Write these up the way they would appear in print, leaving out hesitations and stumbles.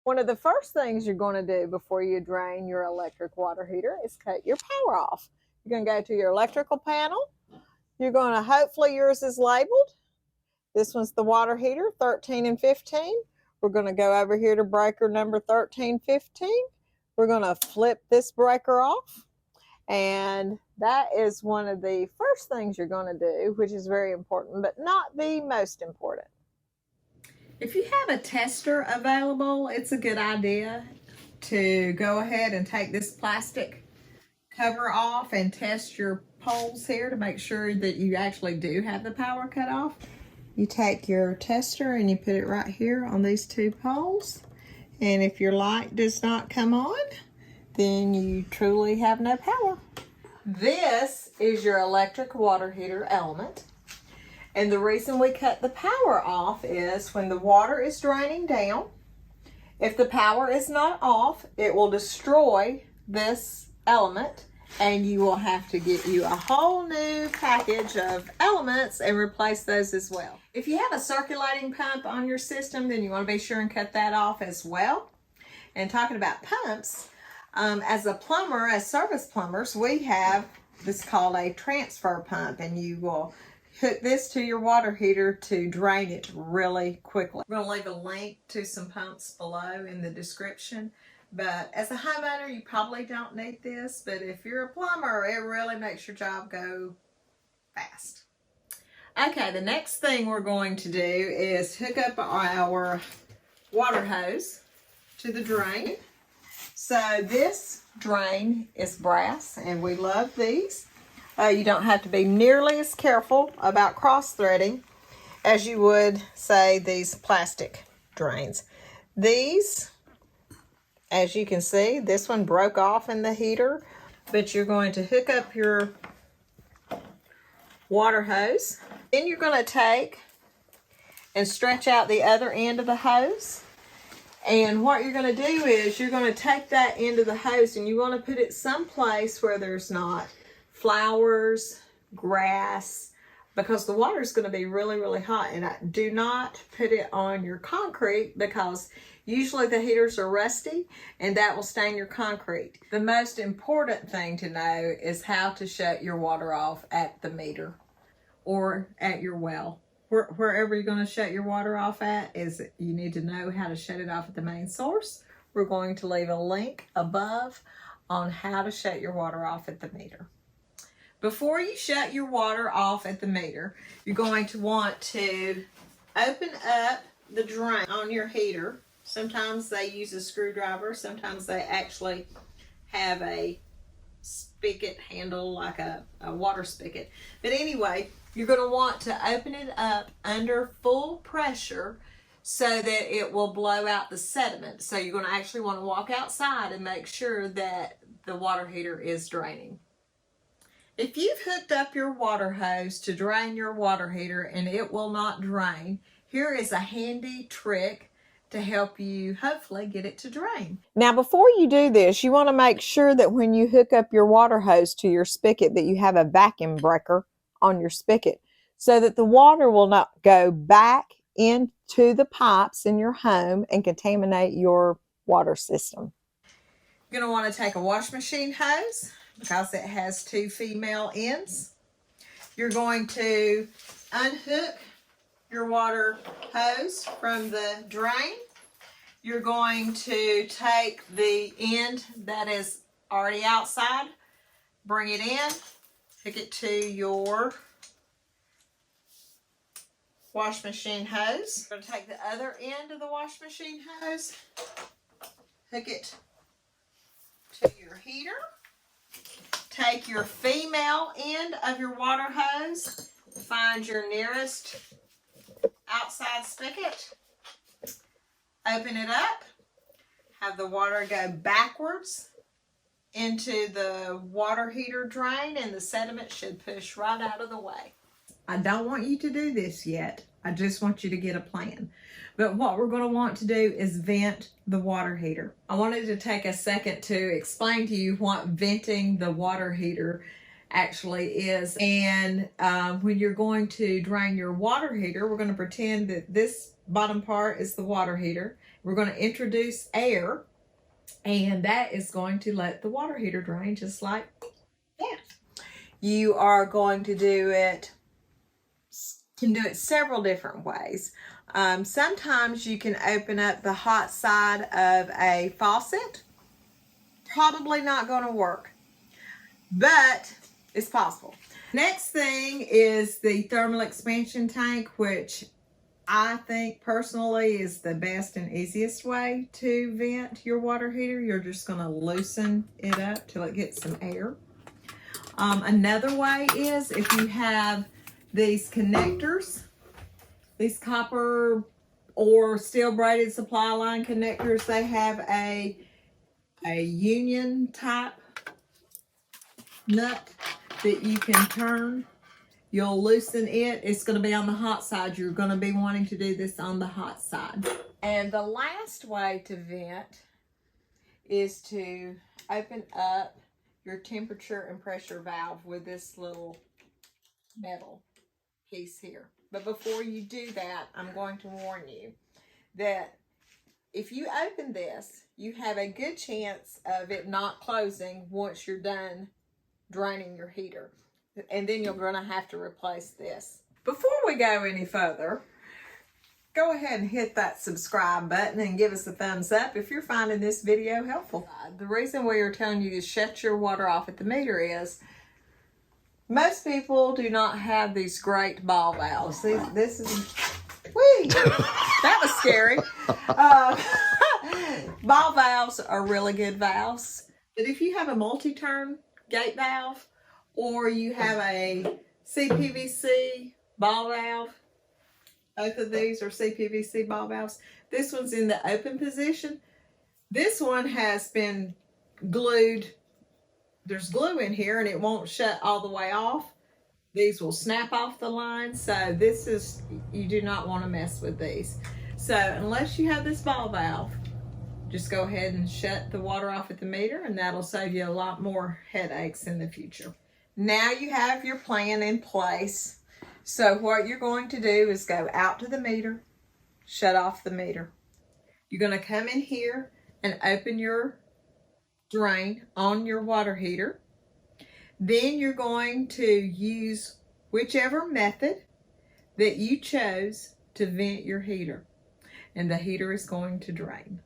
One of the first things you're going to do before you drain your electric water heater is cut your power off. You're going to go to your electrical panel. You're going to, hopefully yours is labeled. This one's the water heater, 13 and 15. We're going to go over here to breaker number 1315. We're going to flip this breaker off. And that is one of the first things you're going to do, which is very important, but not the most important. If you have a tester available, it's a good idea to go ahead and take this plastic cover off and test your poles here to make sure that you actually do have the power cut off. You take your tester and you put it right here on these two poles. And if your light does not come on, then you truly have no power. This is your electric water heater element. And the reason we cut the power off is when the water is draining down, if the power is not off, it will destroy this element and you will have to get you a whole new package of elements and replace those as well. If you have a circulating pump on your system, then you want to be sure and cut that off as well. And talking about pumps, as a plumber, as service plumbers, we have this called a transfer pump, and you will hook this to your water heater to drain it really quickly. I'm going to leave a link to some pumps below in the description. But as a homeowner, you probably don't need this. But if you're a plumber, it really makes your job go fast. Okay, the next thing we're going to do is hook up our water hose to the drain. So this drain is brass, and we love these. You don't have to be nearly as careful about cross-threading as you would, say, these plastic drains. These, as you can see, this one broke off in the heater, but you're going to hook up your water hose. Then you're going to take and stretch out the other end of the hose. And what you're going to do is you're going to take that end of the hose and you want to put it someplace where there's not flowers, grass, because the water is going to be really, really hot. And do not put it on your concrete because usually the heaters are rusty and that will stain your concrete. The most important thing to know is how to shut your water off at the meter or at your well. Wherever you're going to shut your water off at, is you need to know how to shut it off at the main source. We're going to leave a link above on how to shut your water off at the meter. Before you shut your water off at the meter, you're going to want to open up the drain on your heater. Sometimes they use a screwdriver. Sometimes they actually have a spigot handle like a water spigot. But anyway, you're going to want to open it up under full pressure so that it will blow out the sediment. So you're going to actually want to walk outside and make sure that the water heater is draining. If you've hooked up your water hose to drain your water heater and it will not drain, here is a handy trick to help you hopefully get it to drain. Now, before you do this, you want to make sure that when you hook up your water hose to your spigot that you have a vacuum breaker on your spigot so that the water will not go back into the pipes in your home and contaminate your water system. You're going to want to take a wash machine hose because it has two female ends. You're going to unhook your water hose from the drain. You're going to take the end that is already outside, bring it in, hook it to your wash machine hose. You're going to take the other end of the wash machine hose, hook it to your heater. Take your female end of your water hose, find your nearest outside spigot, open it up, have the water go backwards into the water heater drain, and the sediment should push right out of the way. I don't want you to do this yet. I just want you to get a plan. But what we're going to want to do is vent the water heater. I wanted to take a second to explain to you what venting the water heater actually is. And when you're going to drain your water heater, we're going to pretend that this bottom part is the water heater We're going to introduce air, and that is going to let the water heater drain just like that. You are going to can do it several different ways. Sometimes you can open up the hot side of a faucet. Probably not going to work, but it's possible. Next thing is the thermal expansion tank, which I think personally is the best and easiest way to vent your water heater. You're just going to loosen it up till it gets some air. Another way is if you have these connectors, these copper or steel braided supply line connectors, they have a union type nut that you can turn. You'll loosen it. It's going to be on the hot side. You're going to be wanting to do this on the hot side. And the last way to vent is to open up your temperature and pressure valve with this little metal piece here. But before you do that, I'm going to warn you that if you open this, you have a good chance of it not closing once you're done draining your heater. And then you're going to have to replace this. Before we go any further, go ahead and hit that subscribe button and give us a thumbs up if you're finding this video helpful. The reason we are telling you to shut your water off at the meter is most people do not have these great ball valves. This is, whee, that was scary. Ball valves are really good valves. But if you have a multi-turn gate valve, or you have a CPVC ball valve, both of these are CPVC ball valves. This one's in the open position. This one has been glued. There's glue in here and it won't shut all the way off. These will snap off the line. So this is, you do not want to mess with these. So unless you have this ball valve, just go ahead and shut the water off at the meter, and that'll save you a lot more headaches in the future. Now you have your plan in place. So what you're going to do is go out to the meter, shut off the meter. You're going to come in here and open your drain on your water heater. Then you're going to use whichever method that you chose to vent your heater, and the heater is going to drain.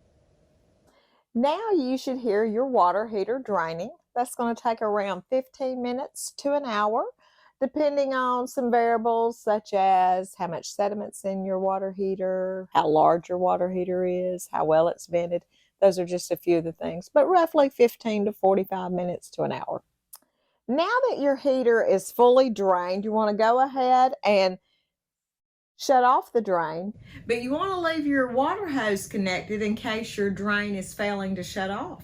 Now you should hear your water heater draining. That's going to take around 15 minutes to an hour, depending on some variables such as how much sediment's in your water heater, how large your water heater is, how well it's vented. Those are just a few of the things, but roughly 15 to 45 minutes to an hour. Now that your heater is fully drained, you want to go ahead and shut off the drain, but you want to leave your water hose connected in case your drain is failing to shut off.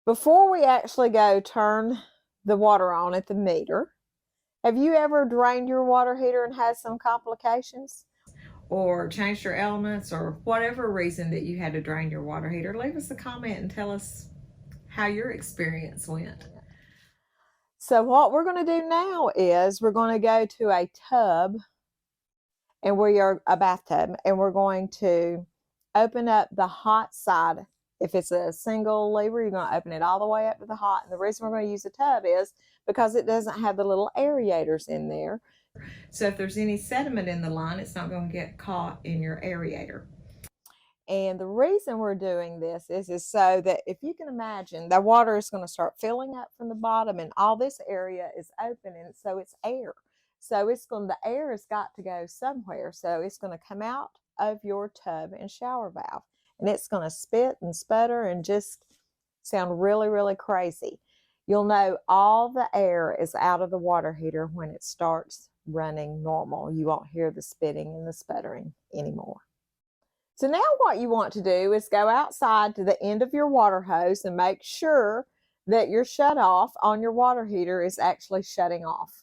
Before we actually go turn the water on at the meter, have you ever drained your water heater and had some complications? Or changed your elements, or whatever reason that you had to drain your water heater? Leave us a comment and tell us how your experience went. So what we're going to do now is we're going to go to a tub, and we are a bathtub, and we're going to open up the hot side. If it's a single lever, you're going to open it all the way up to the hot. And the reason we're going to use a tub is because it doesn't have the little aerators in there. So if there's any sediment in the line, it's not going to get caught in your aerator. And the reason we're doing this is so that if you can imagine, the water is going to start filling up from the bottom, and all this area is open, and so it's air. So the air has got to go somewhere. So it's going to come out of your tub and shower valve, and it's going to spit and sputter and just sound really, really crazy. You'll know all the air is out of the water heater when it starts running normal. You won't hear the spitting and the sputtering anymore. So now what you want to do is go outside to the end of your water hose and make sure that your shut off on your water heater is actually shutting off.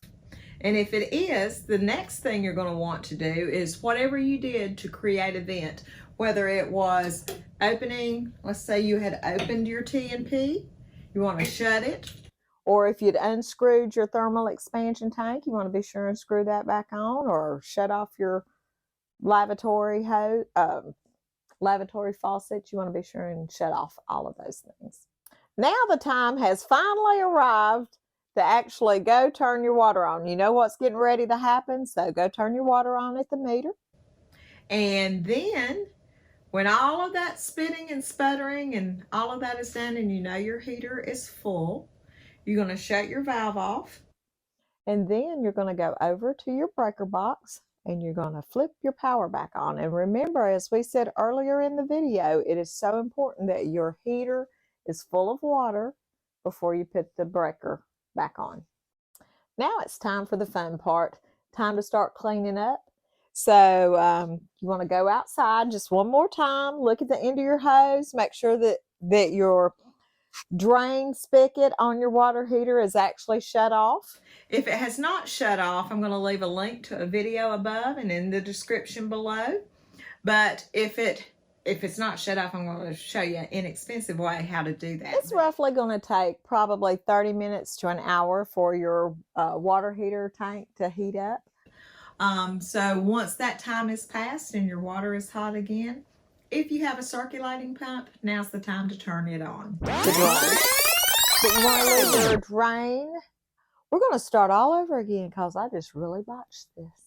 And if it is, the next thing you're going to want to do is whatever you did to create a vent, whether it was opening, let's say you had opened your T&P, you want to shut it. Or if you'd unscrewed your thermal expansion tank, you want to be sure and screw that back on, or shut off your lavatory lavatory faucet, you want to be sure and shut off all of those things. Now the time has finally arrived to actually go turn your water on. You know what's getting ready to happen, so go turn your water on at the meter. And then when all of that spitting and sputtering and all of that is done and you know your heater is full, you're going to shut your valve off. And then you're going to go over to your breaker box and you're going to flip your power back on. And remember, as we said earlier in the video, it is so important that your heater is full of water before you put the breaker back on. Now it's time for the fun part, time to start cleaning up. So you want to go outside just one more time, look at the end of your hose, make sure that your drain spigot on your water heater is actually shut off. If it has not shut off, I'm going to leave a link to a video above and in the description below. But if it's not shut off, I'm going to show you an inexpensive way how to do that. It's roughly going to take probably 30 minutes to an hour for your water heater tank to heat up. So once that time is passed and your water is hot again, if you have a circulating pump, now's the time to turn it on. The drain. But you want to leave your drain. We're going to start all over again because I just really botched this.